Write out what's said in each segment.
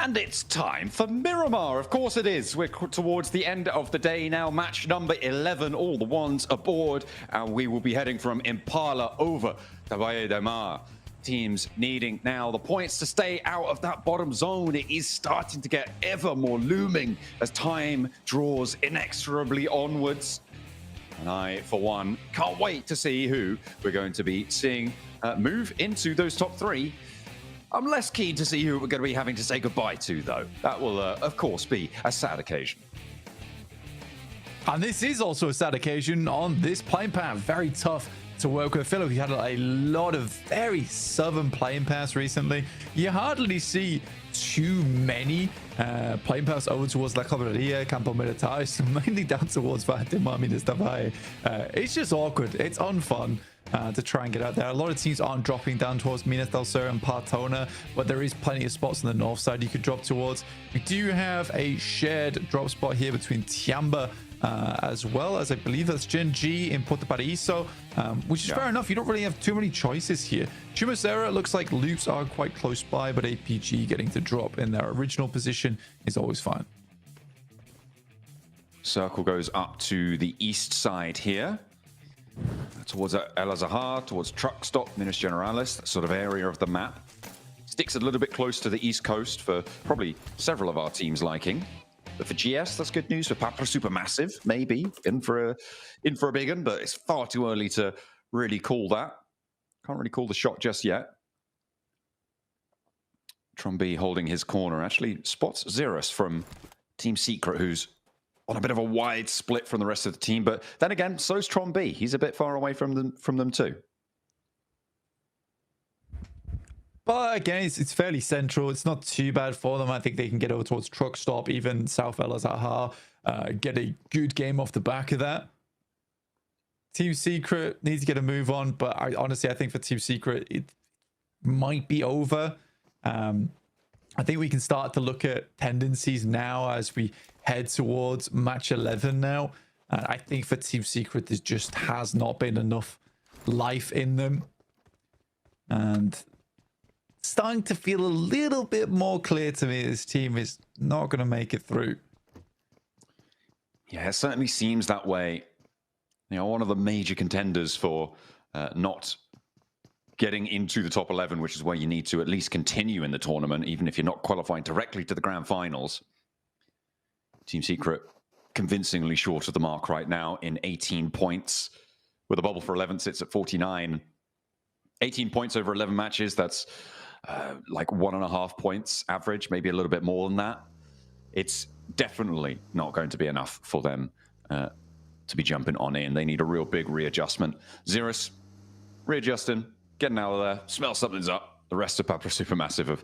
And it's time for Miramar. Of course it is. We're towards the end of the day now. Match number 11, all the ones aboard. And we will be heading from Impala over to Valle de Mar. Teams needing now the points to stay out of that bottom zone. It is starting to get ever more looming as time draws inexorably onwards. And I, for one, can't wait to see who we're going to be seeing move into those top three. I'm less keen to see who we're going to be having to say goodbye to, though. That will, of course, be a sad occasion. And this is also a sad occasion on this playing path. Very tough to work with. I feel like we had a lot of very southern playing paths recently. You hardly see too many playing paths over towards La Caballeria, Campo Militar, mainly down towards Valle de Mar, Minas de Valle. It's just awkward. It's unfun. To try and get out there. A lot of teams aren't dropping down towards Minas del Sur and Partona, but there is plenty of spots on the north side you could drop towards. We do have a shared drop spot here between Tiamba as well as I believe that's Gen G in Puerto Paraíso, which is fair enough. You don't really have too many choices here. Chumacera looks like loops are quite close by, but APG getting to drop in their original position is always fine. Circle goes up to the east side here. Towards El Azahar, towards Truck Stop, Minas Generalis, that sort of area of the map. Sticks a little bit close to the east coast for probably several of our teams' liking. But for GS, that's good news. For Papra Supermassive, maybe in for a big one, but it's far too early to really call that. Can't really call the shot just yet. Trombi holding his corner actually spots Xerus from Team Secret, who's on a bit of a wide split from the rest of the team, but then again, so's Trombi. He's a bit far away from them too. But again, it's fairly central. It's not too bad for them. I think they can get over towards Truck Stop, even South El Azahar, get a good game off the back of that. Team Secret needs to get a move on, but honestly, I think for Team Secret, it might be over. I think we can start to look at tendencies now as we head towards match 11 now. I think for Team Secret, there just has not been enough life in them. And starting to feel a little bit more clear to me this team is not going to make it through. Yeah, it certainly seems that way. You know, one of the major contenders for not getting into the top 11, which is where you need to at least continue in the tournament, even if you're not qualifying directly to the grand finals. Team Secret convincingly short of the mark right now in 18 points, with a bubble for 11 sits at 49. 18 points over 11 matches, that's like 1.5 points average, maybe a little bit more than that. It's definitely not going to be enough for them to be jumping on in. They need a real big readjustment. Xerus readjusting, getting out of there, smell something's up. The rest of Papra Supermassive have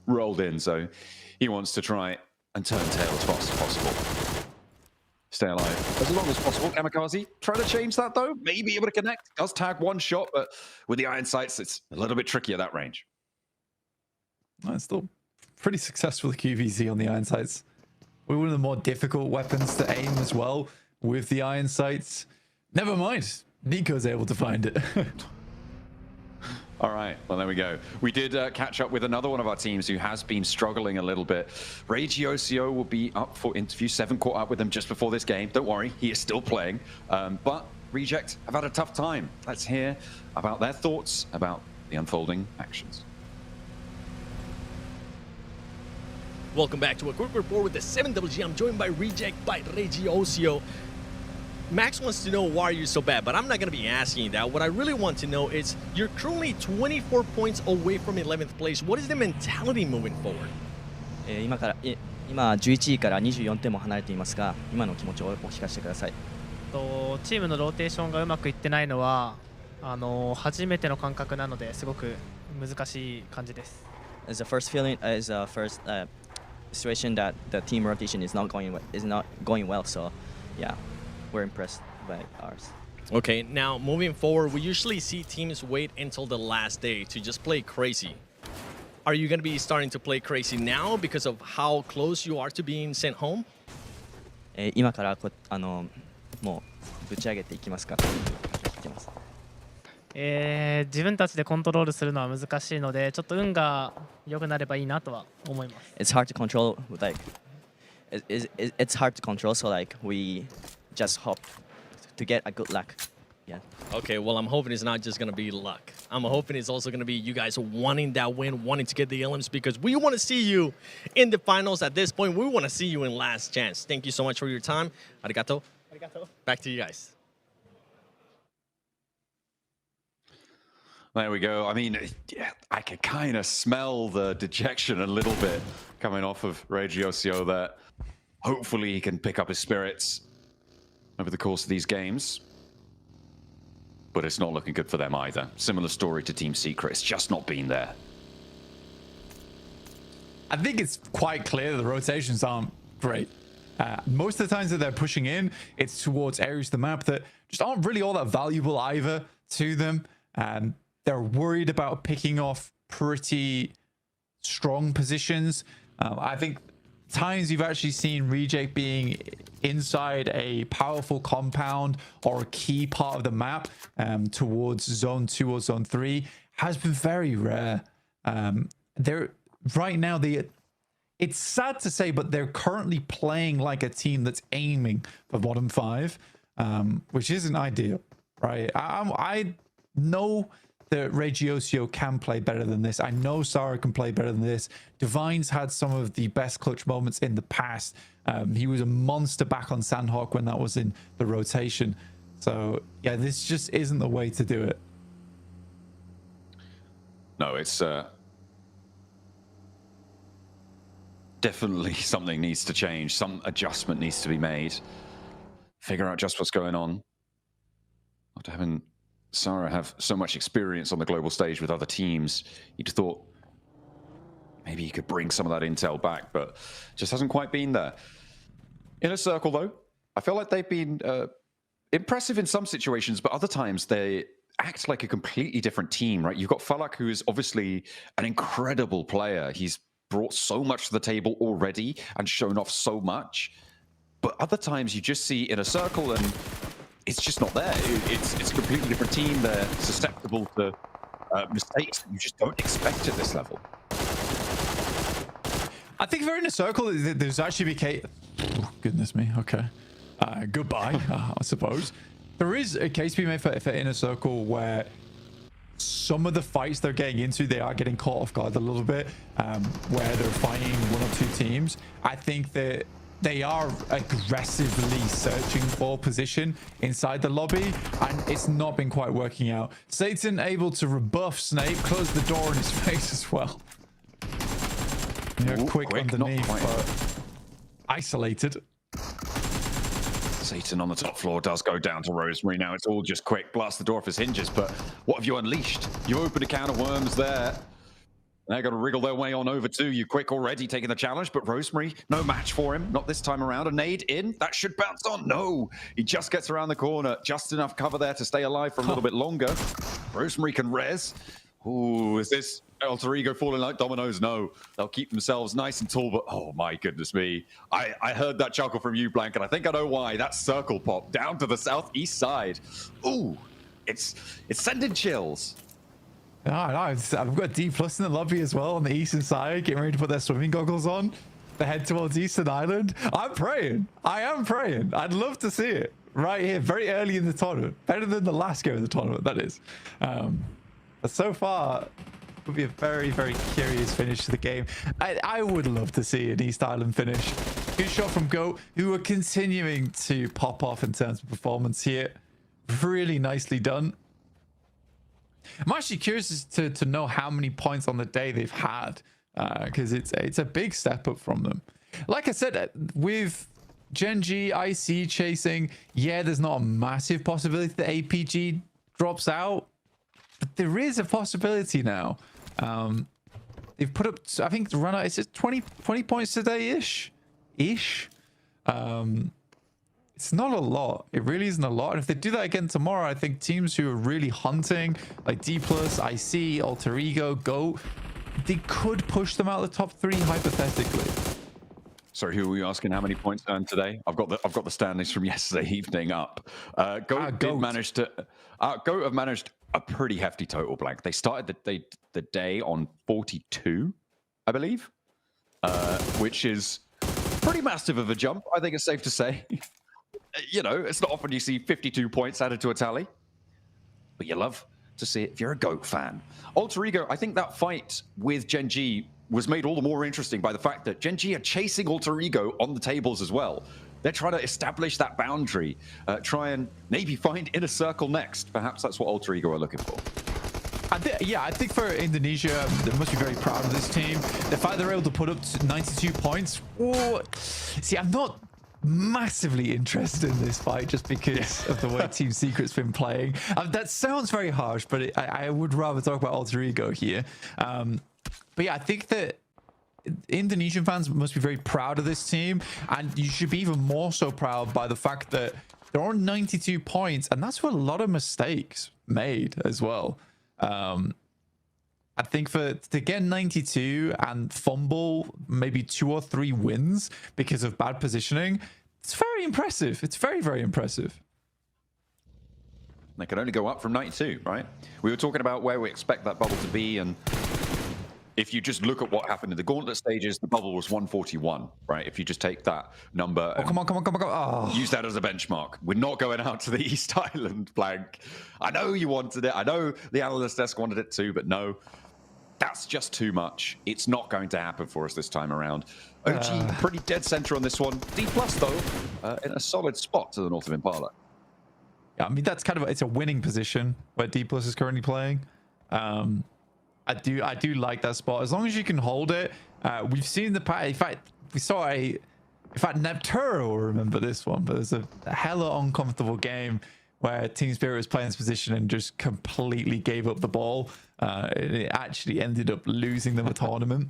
rolled in, so he wants to try and turn tail as fast as possible. Stay alive as long as possible. Kamikaze, try to change that though. Maybe able to connect. Does tag one shot, but with the iron sights, it's a little bit tricky at that range. It's still pretty successful QVZ on the iron sights. We're one of the more difficult weapons to aim as well with the iron sights. Never mind. Nico's able to find it. All right, well, there we go. We did catch up with another one of our teams who has been struggling a little bit. Regiocio will be up for interview. 7 caught up with him just before this game. Don't worry, he is still playing. But Reject have had a tough time. Let's hear about their thoughts about the unfolding actions. Welcome back to a quick report with the 7WG. I'm joined by Reject by Regiocio. Max wants to know why you're so bad, but I'm not going to be asking that. What I really want to know is you're currently 24 points away from 11th place. What is the mentality moving forward? 今11位から24点も離れていますが、今の気持ちをお聞かせてください。チームのローテーションがうまくいってないのは初めての感覚なのですごく難しい感じです。As a first feeling, as a first situation that the team rotation is not going well, so yeah. We're impressed by ours. Okay, now moving forward, we usually see teams wait until the last day to just play crazy. Are you going to be starting to play crazy now because of how close you are to being sent home? 今からもうぶち上げていきますか。いきます。自分たちでコントロールするのは難しいので、ちょっと運が良くなればいいなとは思います。It's hard to control, like it's hard to control. So like we just hope to get a good luck. Yeah. Okay, well, I'm hoping it's not just going to be luck. I'm hoping it's also going to be you guys wanting that win, wanting to get the elims, because we want to see you in the finals. At this point, we want to see you in last chance. Thank you so much for your time. Arigato. Arigato. Back to you guys. There we go. I mean, yeah, I could kind of smell the dejection a little bit coming off of Regiosio there. Hopefully he can pick up his spirits over the course of these games. But it's not looking good for them either. Similar story to Team Secret. It's just not been there. I think it's quite clear that the rotations aren't great. Most of the times that they're pushing in, it's towards areas of the map that just aren't really all that valuable either to them. They're worried about picking off pretty strong positions. I think times you've actually seen Reject being inside a powerful compound or a key part of the map towards Zone 2 or Zone 3 has been very rare. They're right now, it's sad to say, but they're currently playing like a team that's aiming for bottom 5, which isn't ideal, right? I know that Regiosio can play better than this. I know Sarah can play better than this. Divine's had some of the best clutch moments in the past. He was a monster back on Sandhawk when that was in the rotation. So yeah, this just isn't the way to do it. No, it's definitely something needs to change. Some adjustment needs to be made. Figure out just what's going on. After having Sarah have so much experience on the global stage with other teams, you'd have thought maybe you could bring some of that intel back, but just hasn't quite been there. Inner Circle, though, I feel like they've been impressive in some situations, but other times they act like a completely different team, right? You've got Falak, who is obviously an incredible player. He's brought so much to the table already and shown off so much, but other times you just see Inner Circle and it's just not there. It's a completely different team. They're susceptible to mistakes that you just don't expect at this level. I think for Inner Circle, there's actually oh, goodness me. Okay. Goodbye, I suppose. There is a case to be made for Inner Circle where some of the fights they're getting into, they are getting caught off guard a little bit, where they're fighting one or two teams. I think that they are aggressively searching for position inside the lobby, and it's not been quite working out. Satan able to rebuff Snape, close the door in his face as well. Yeah, quick underneath, but isolated. Satan on the top floor does go down to Rosemary. Now it's all just quick. Blast the door off his hinges, but what have you unleashed? You opened a can of worms there. They're going to wriggle their way on over to you. Quick already taking the challenge, but Rosemary, no match for him. Not this time around. A nade in. That should bounce on. No. He just gets around the corner. Just enough cover there to stay alive for a little bit longer. Rosemary can res. Ooh, is this Alter Ego falling like dominoes? No. They'll keep themselves nice and tall, but oh my goodness me. I heard that chuckle from you, Blank, and I think I know why. That circle pop down to the southeast side. Ooh, it's sending chills. Oh, no, I've got D+ in the lobby as well on the eastern side, getting ready to put their swimming goggles on. They head towards Eastern Island. I'm praying. I am praying. I'd love to see it right here, very early in the tournament. Better than the last game of the tournament, that is. But so far, it would be a very, very curious finish to the game. I would love to see an East Island finish. Good shot from Goat, who are continuing to pop off in terms of performance here. Really nicely done. I'm actually curious to know how many points on the day they've had, because it's a big step up from them. Like I said, with Gen G, IC chasing, yeah, there's not a massive possibility that APG drops out, but there is a possibility now. They've put up, I think the run out is 20 points today-ish. It's not a lot. It really isn't a lot. And if they do that again tomorrow, I think teams who are really hunting, like D+, IC, Alter Ego, Goat, they could push them out of the top 3 hypothetically. Sorry, who were you asking? How many points earned today? I've got the standings from yesterday evening up. Goat did manage to. Goat have managed a pretty hefty total blank. They started the day on 42, I believe, which is pretty massive of a jump. I think it's safe to say. You know, it's not often you see 52 points added to a tally, but you love to see it if you're a Goat fan. Alter Ego, I think that fight with Gen G was made all the more interesting by the fact that Gen G are chasing Alter Ego on the tables as well. They're trying to establish that boundary, try and maybe find Inner Circle next. Perhaps that's what Alter Ego are looking for. I think for Indonesia, they must be very proud of this team. The fact they're able to put up 92 points. Oh, see, I'm not massively interested in this fight just because of the way Team Secret's been playing. That sounds very harsh, but I would rather talk about Alter Ego here. But yeah, I think that Indonesian fans must be very proud of this team, and you should be even more so proud by the fact that they're on 92 points, and that's with a lot of mistakes made as well. I think to get 92 and fumble maybe 2 or 3 wins because of bad positioning, it's very impressive. It's very, very impressive. They can only go up from 92, right? We were talking about where we expect that bubble to be, and if you just look at what happened in the gauntlet stages, the bubble was 141, right? If you just take that number and come on. Use that as a benchmark. We're not going out to the East Island blank. I know you wanted it. I know the analyst desk wanted it too, but no, that's just too much. It's not going to happen for us this time around. OG pretty dead center on this one. D+ though, in a solid spot to the north of Impala. Yeah, I mean, that's kind of, it's a winning position where D+ is currently playing. I do like that spot as long as you can hold it. We've seen the in fact we saw in fact Nepturo will remember this one, but there's a hella uncomfortable game where Team Spirit was playing this position and just completely gave up the ball. It actually ended up losing them a tournament.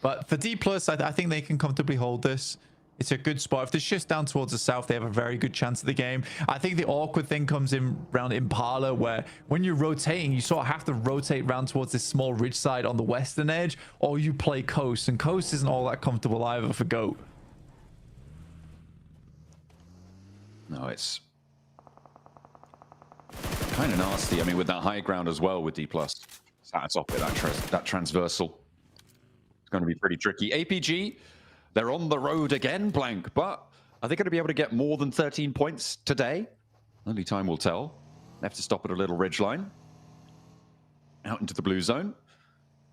But for D+, I think they can comfortably hold this. It's a good spot. If the shift's down towards the south, they have a very good chance of the game. I think the awkward thing comes in around Impala, where when you're rotating, you sort of have to rotate round towards this small ridge side on the western edge, or you play coast, and coast isn't all that comfortable either for Goat. No, it's kind of nasty. I mean, with that high ground as well with D+. That's off it, that transversal. It's going to be pretty tricky. APG, they're on the road again, blank, but are they going to be able to get more than 13 points today? Only time will tell. They have to stop at a little ridgeline. Out into the blue zone.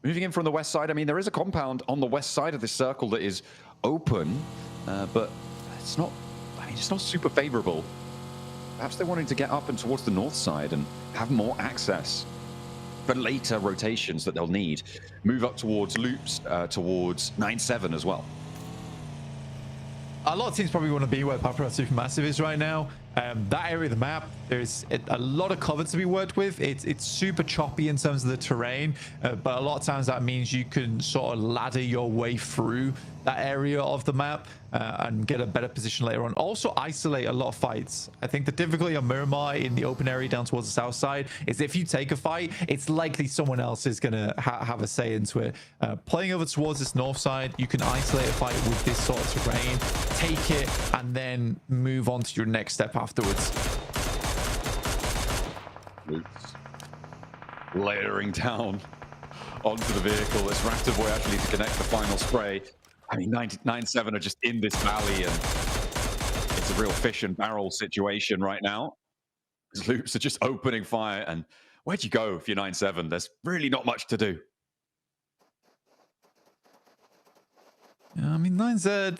Moving in from the west side, I mean, there is a compound on the west side of this circle that is open, but it's not, I mean, it's not super favorable. Perhaps they're wanting to get up and towards the north side and have more access for later rotations that they'll need. Move up towards loops, towards 9-7 as well. A lot of teams probably want to be where Paparazzi Supermassive is right now. That area of the map, there's a lot of cover to be worked with. It's super choppy in terms of the terrain, but a lot of times that means you can sort of ladder your way through that area of the map and get a better position later on. Also isolate a lot of fights. I think the difficulty on Miramar in the open area down towards the south side is if you take a fight, it's likely someone else is going to have a say into it. Playing over towards this north side, you can isolate a fight with this sort of terrain, take it, and then move on to your next step afterwards. Loops. Layering down onto the vehicle. It's Raptor Boy actually to connect the final spray. I mean, 9-7 are just in this valley, and it's a real fish and barrel situation right now. These Loops are just opening fire, and where'd you go if you're 9-7? There's really not much to do. Yeah, I mean, 9Z,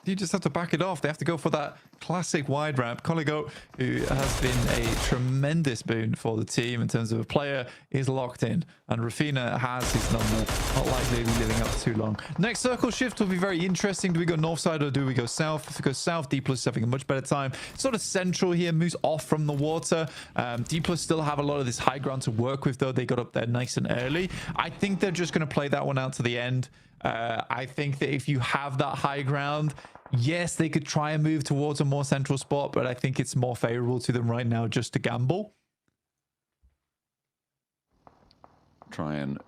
you just have to back it off. They have to go for that classic wide ramp. Coligo, who has been a tremendous boon for the team in terms of a player, is locked in. And Rafina has his number. Not likely to be living up too long. Next circle shift will be very interesting. Do we go north side or do we go south? If we go south, D+ is having a much better time. Sort of central here, moves off from the water. D+ still have a lot of this high ground to work with, though. They got up there nice and early. I think they're just going to play that one out to the end. I think that if you have that high ground, yes, they could try and move towards a more central spot, but I think it's more favorable to them right now just to gamble. Try and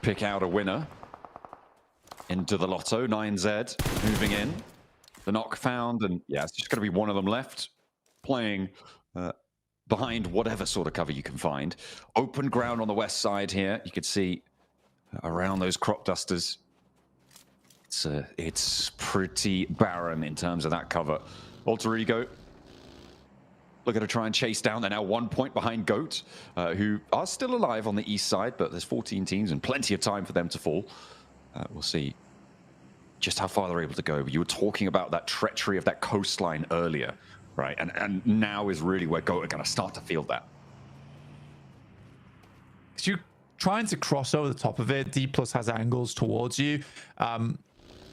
pick out a winner. into the Lotto. 9Z moving in. The knock found, and yeah, it's just going to be one of them left playing behind whatever sort of cover you can find. Open ground on the west side here. You could see around those crop dusters. It's pretty barren in terms of that cover. Alter Ego looking to try and chase down. They're now 1 point behind GOAT, who are still alive on the east side, but there's 14 teams and plenty of time for them to fall. We'll see just how far they're able to go. You were talking about that treachery of that coastline earlier, right? And now is really where GOAT are going to start to feel that. You're trying to cross over the top of it. D+ has angles towards you.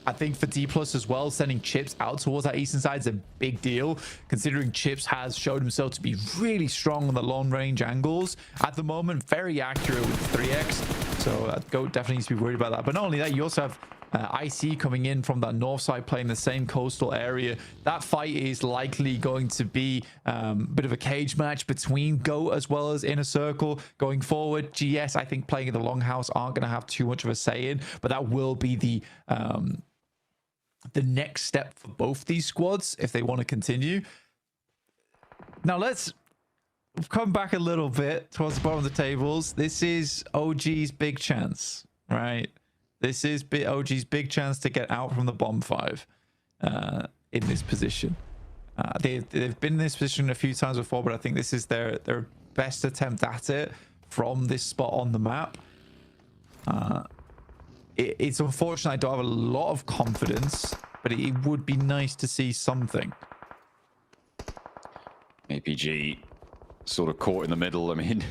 I think for D+ as well, sending Chips out towards that eastern side is a big deal, considering Chips has showed himself to be really strong on the long range angles. At the moment, very accurate with 3x. So GOAT definitely needs to be worried about that. But not only that, you also have IC coming in from that north side, playing the same coastal area. That fight is likely going to be a bit of a cage match between GOAT as well as Inner Circle going forward. GS, I think, playing in the longhouse aren't going to have too much of a say in, but that will be the next step for both these squads if they want to continue. Now let's come back a little bit towards the bottom of the tables. This is OG's big chance, right? This is OG's big chance to get out from the bomb 5 in this position. They've been in this position a few times before, but I think this is their best attempt at it from this spot on the map. It's unfortunate I don't have a lot of confidence, but it would be nice to see something. APG sort of caught in the middle. I mean,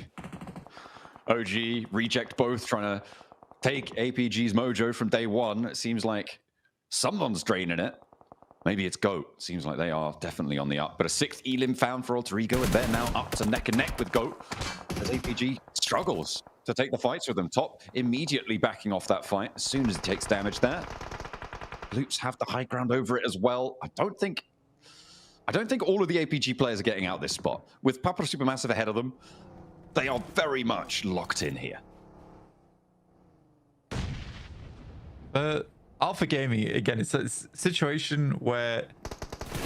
OG, Reject both trying to take APG's mojo from day one. It seems like someone's draining it. Maybe it's GOAT. Seems like they are definitely on the up. But a 6th Elim found for Alter Ego, and they're now up to neck and neck with GOAT as APG struggles to take the fights with them. Top immediately backing off that fight as soon as he takes damage there. Loops have the high ground over it as well. I don't think all of the APG players are getting out this spot. With Papa Supermassive ahead of them, they are very much locked in here. Alpha Gaming, again, it's a situation where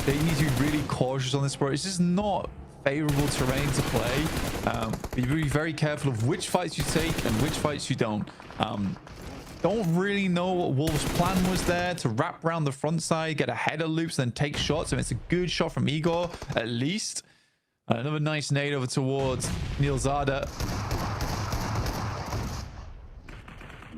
they need to be really cautious on this sport. It's just not favorable terrain to play. Be very careful of which fights you take and which fights you don't. Don't really know what Wolves' plan was there, to wrap around the front side, get ahead of Loops, then take shots. And it's a good shot from Igor, at least. Another nice nade over towards Neil Zada.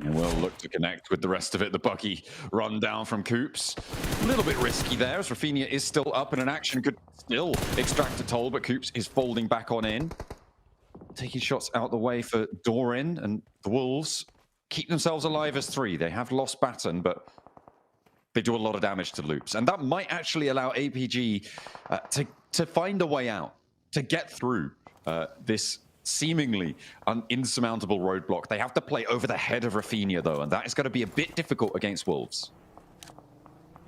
And we'll look to connect with the rest of it. The Bucky run down from Coops. A little bit risky there, as Rafinha is still up and an action could still extract a toll, but Coops is folding back on in. Taking shots out the way for Doran, and the Wolves keep themselves alive as 3. They have lost Baton, but they do a lot of damage to Loops. And that might actually allow APG to find a way out, to get through this seemingly an insurmountable roadblock. They have to play over the head of Rafinha, though, and that is going to be a bit difficult against Wolves.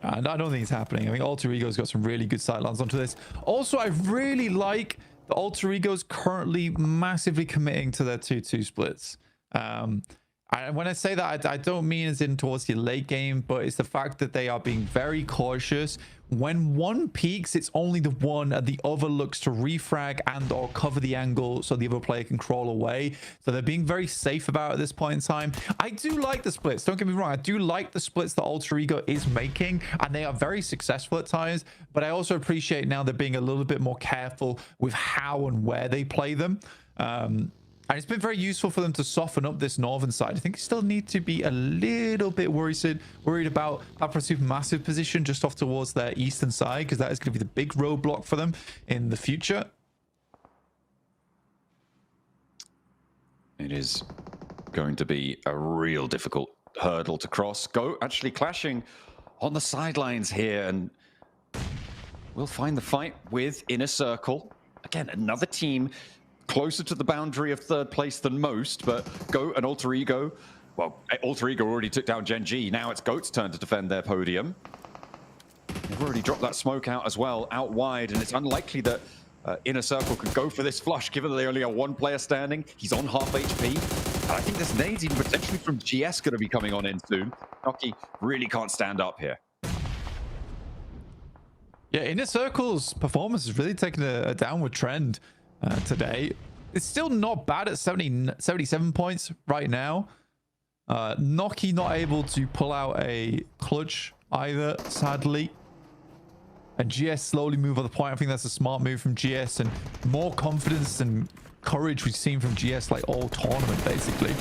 I don't think it's happening. I think Alter Ego's got some really good sightlines onto this. Also, I really like the Alter Ego's currently massively committing to their 2-2 splits. When I say that, I don't mean as in towards the late game, but it's the fact that they are being very cautious. When one peaks, it's only the one, and the other looks to refrag and or cover the angle so the other player can crawl away. So they're being very safe about it at this point in time. I do like the splits. Don't get me wrong. I do like the splits that Alter Ego is making, and they are very successful at times. But I also appreciate now they're being a little bit more careful with how and where they play them. And it's been very useful for them to soften up this northern side. I think you still need to be a little bit worried about Papa Supermassive position just off towards their eastern side, because that is going to be the big roadblock for them in the future. It is going to be a real difficult hurdle to cross. Go actually clashing on the sidelines here, and we'll find the fight with Inner Circle. Again, another team closer to the boundary of 3rd place than most, but Go and Alter Ego, well, Alter Ego already took down Gen G. Now it's GOAT's turn to defend their podium. They've already dropped that smoke out as well, out wide, and it's unlikely that Inner Circle could go for this flush, given that they only have 1 player standing. He's on half HP. And I think this nades even potentially from GS going to be coming on in soon. Noki really can't stand up here. Yeah, Inner Circle's performance is really taking a downward trend today. It's still not bad at 77 points right now. Noki not able to pull out a clutch either, sadly. And GS slowly move on the point. I think that's a smart move from GS, and more confidence and courage we've seen from GS like all tournament, basically.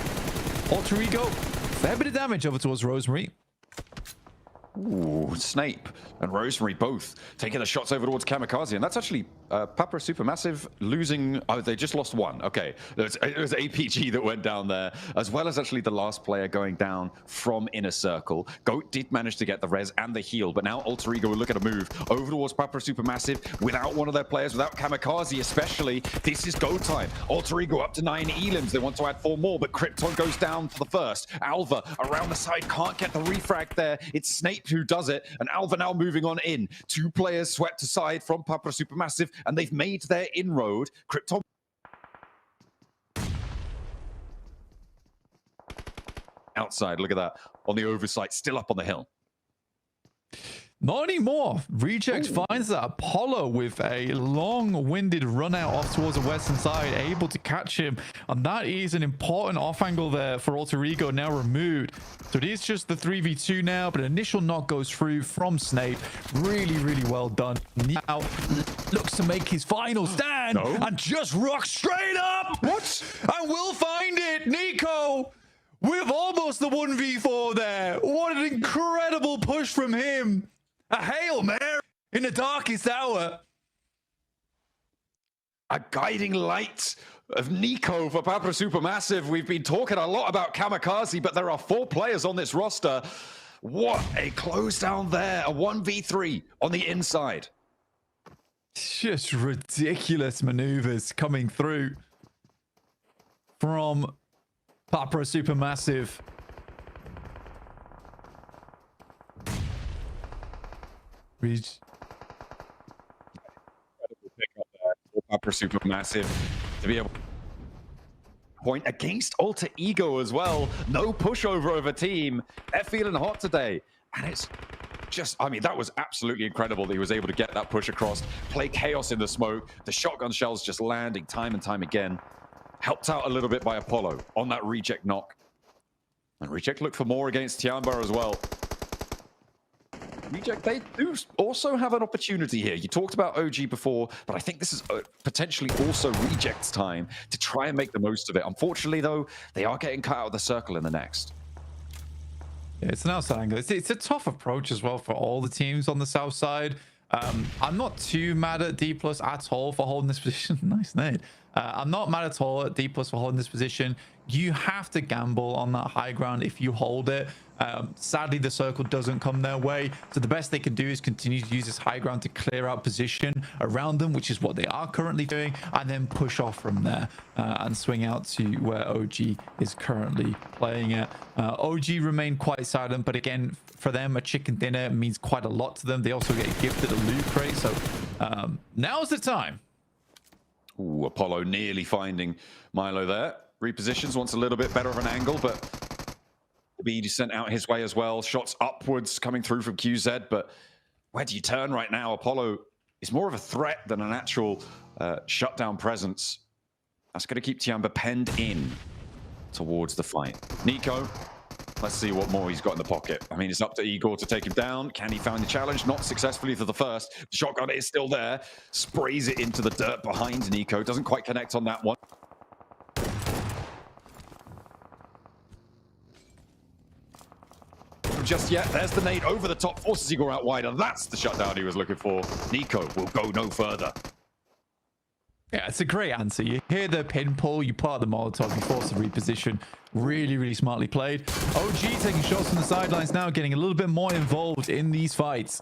Alter Ego, fair bit of damage over towards Rosemary. Ooh, Snape and Rosemary both taking the shots over towards Kamikaze, and that's actually Papra Supermassive losing. Oh, they just lost one. Okay, it was APG that went down there, as well as actually the last player going down from Inner Circle. Goat did manage to get the res and the heal, but now Alter Ego will look at a move over towards Papra Supermassive without one of their players, without Kamikaze especially. This is go time. Alter Ego up to 9 elims. They want to add 4 more, but Krypton goes down for the first. Alva around the side can't get the refrag there. It's Snape who does it, and Alva now moving on in. 2 players swept aside from Papra Supermassive, and they've made their inroad. Krypton outside, look at that, on the oversight, still up on the hill. Not anymore. Reject finds that Apollo with a long-winded run out off towards the western side, able to catch him. And that is an important off angle there for Alter Ego, now removed. So it is just the 3v2 now, but initial knock goes through from Snape. Really, really well done. Now looks to make his final stand and just rock straight up. What? And we'll find it. Nico with almost the 1v4 there. What an incredible push from him. A Hail Mary in the darkest hour. A guiding light of Nico for Papra Supermassive. We've been talking a lot about Kamikaze, but there are 4 players on this roster. What a close down there. A 1v3 on the inside. Just ridiculous maneuvers coming through from Papra Supermassive. Reach. Incredible pick up there for Papra Supermassive to be able to point against Alter Ego as well. No pushover over team. They're feeling hot today. And it's just, I mean, that was absolutely incredible that he was able to get that push across, play chaos in the smoke. The shotgun shells just landing time and time again. Helped out a little bit by Apollo on that reject knock. And reject look for more against Tiamba as well. Reject, they do also have an opportunity here. You talked about OG before, but I think this is potentially also Reject's time to try and make the most of it. Unfortunately, though, they are getting cut out of the circle in the next. Yeah, it's an outside angle. It's a tough approach as well for all the teams on the south side. I'm not too mad at D+ at all for holding this position. Nice nade. I'm not mad at all at D+ for holding this position. You have to gamble on that high ground if you hold it. Sadly, the circle doesn't come their way. So the best they can do is continue to use this high ground to clear out position around them, which is what they are currently doing, and then push off from there and swing out to where OG is currently playing at. OG remain quite silent, but again, for them, a chicken dinner means quite a lot to them. They also get gifted a loot crate. So now's the time. Ooh, Apollo nearly finding Milo there. Repositions, wants a little bit better of an angle, but the bead is sent out his way as well. Shots upwards coming through from QZ, but where do you turn right now? Apollo is more of a threat than an actual shutdown presence. That's going to keep Tiamba penned in towards the fight. Nico, let's see what more he's got in the pocket. I mean, it's up to Igor to take him down. Can he find the challenge? Not successfully for the first. The shotgun is still there. Sprays it into the dirt behind Nico. Doesn't quite connect on that one. Just yet, there's the nade over the top, forces Igor out wide, and that's the shutdown he was looking for. Nico will go no further. Yeah, it's a great answer. You hear the pin pull, you part the Molotov, you force the reposition. Really, really smartly played. OG taking shots from the sidelines now, getting a little bit more involved in these fights.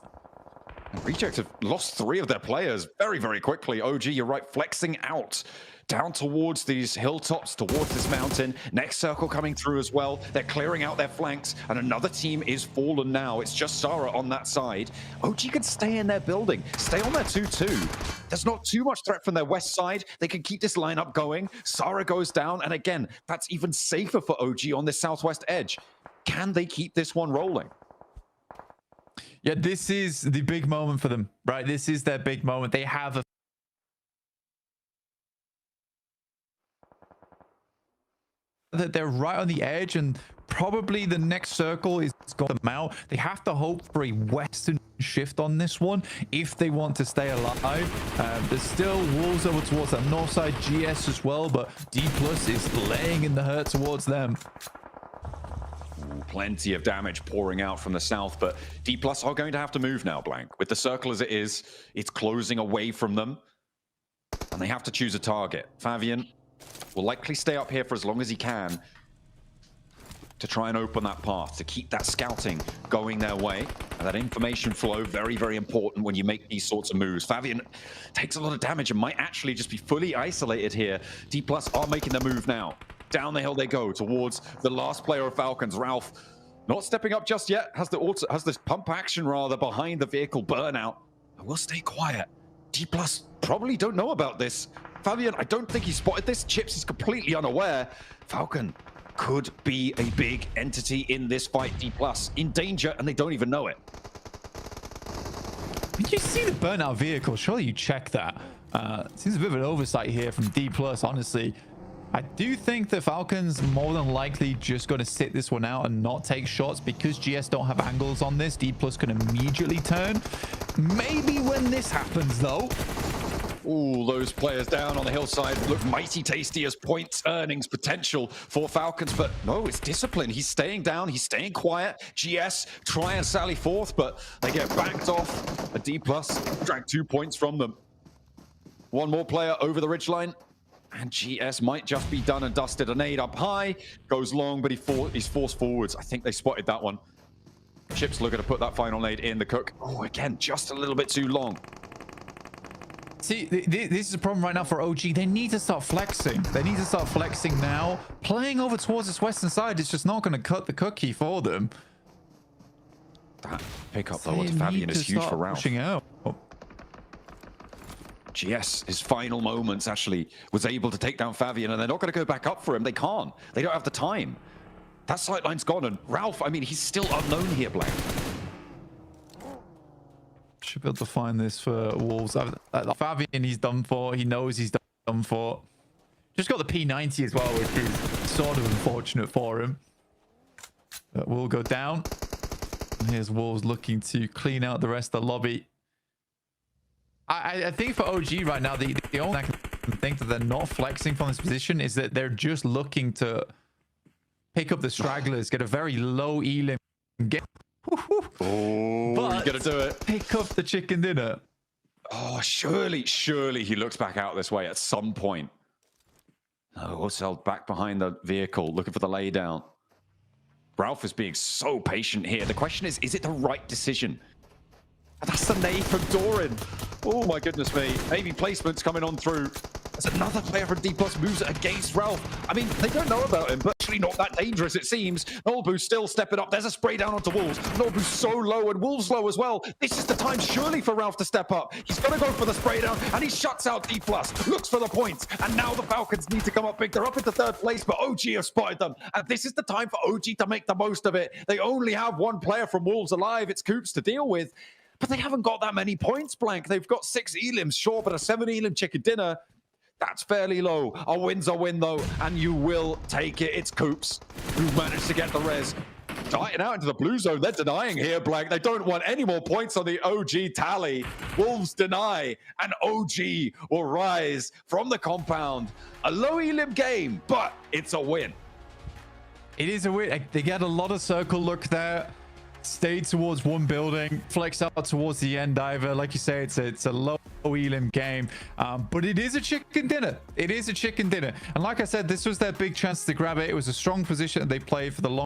Reject have lost 3 of their players very, very quickly. OG, you're right, flexing out down towards these hilltops, towards this mountain. Next circle coming through as well. They're clearing out their flanks, and another team is fallen now. It's just Sarah on that side. OG can stay in their building, stay on their 2-2. There's not too much threat from their west side. They can keep this lineup going. Sarah goes down, and again, that's even safer for OG on this southwest edge. Can they keep this one rolling? Yeah, this is the big moment for them, right? This is their big moment. They have a that they're right on the edge, and probably the next circle is got them out. They have to hope for a western shift on this one if they want to stay alive. There's still wolves over towards that north side, GS as well, but D+ is laying in the hurt towards them. Plenty of damage pouring out from the south, but D+ are going to have to move now, Blank. With the circle as it is, it's closing away from them, and they have to choose a target. Fabian will likely stay up here for as long as he can to try and open that path, to keep that scouting going their way. And that information flow, very, very important when you make these sorts of moves. Fabian takes a lot of damage and might actually just be fully isolated here. D+ are making the move now. Down the hill they go towards the last player of Falcons, Ralph. Not stepping up just yet, has this pump action rather behind the vehicle burnout. I will stay quiet. D+ probably don't know about this. Fabian, I don't think he spotted this. Chips is completely unaware. Falcon could be a big entity in this fight. D+ in danger, and they don't even know it. Did you see the burnout vehicle? Surely you check that. Seems a bit of an oversight here from D+, honestly. I do think that Falcons more than likely just going to sit this one out and not take shots because GS don't have angles on this. D+ can immediately turn. Maybe when this happens, though. Ooh, those players down on the hillside look mighty tasty as points earnings potential for Falcons, but no, it's discipline. He's staying down, he's staying quiet. GS try and sally forth, but they get backed off. A D+ drag 2 points from them. One more player over the ridgeline, and GS might just be done and dusted. A nade up high, goes long, but he's forced forwards. I think they spotted that one. Chips looking to put that final nade in the cook. Oh, again, just a little bit too long. See, this is a problem right now for OG. They need to start flexing. They need to start flexing now. Playing over towards this western side is just not going to cut the cookie for them. That pickup though to Fabian is huge for Ralph. Pushing out. GS, his final moments, actually was able to take down Fabian, and they're not going to go back up for him. They can't. They don't have the time. That sightline's gone, and Ralph, I mean, he's still unknown here, Blank. Should be able to find this for Wolves. Fabian, he's done for. He knows he's done for. Just got the P90 as well, which is sort of unfortunate for him. But we'll go down. And here's Wolves looking to clean out the rest of the lobby. I think for OG right now, the only I can think that they're not flexing from this position is that they're just looking to pick up the stragglers, get a very low elim, get. Oh, but you gotta do it. Pick up the chicken dinner. Oh, surely he looks back out this way at some point. Oh, also back behind the vehicle, looking for the laydown. Ralph is being so patient here. The question is it the right decision? And that's the nade from Doran. Oh my goodness me. Maybe placements coming on through. There's another player from D+ moves it against Ralph. I mean, they don't know about him, but actually not that dangerous, it seems. Nolbu's still stepping up. There's a spray down onto Wolves. Nolbu's so low, and Wolves low as well. This is the time, surely, for Ralph to step up. He's going to go for the spray down, and he shuts out D+, looks for the points, and now the Falcons need to come up big. They're up into third place, but OG have spotted them, and this is the time for OG to make the most of it. They only have one player from Wolves alive. It's Coops to deal with, but they haven't got that many points, Blank. They've got 6 elims, sure, but a 7 elim chicken dinner, that's fairly low. A win's a win, though, and you will take it. It's Coops who managed to get the res. Dying out into the blue zone. They're denying here, Blank. They don't want any more points on the OG tally. Wolves deny, and OG will rise from the compound. A low elim game, but it's a win. It is a win. They get a lot of circle look there. Stay towards one building, flex out towards the end diver. Like you say, it's a low elim game, but it is a chicken dinner. It is a chicken dinner, and like I said, this was their big chance to grab it. It was a strong position that they played for the long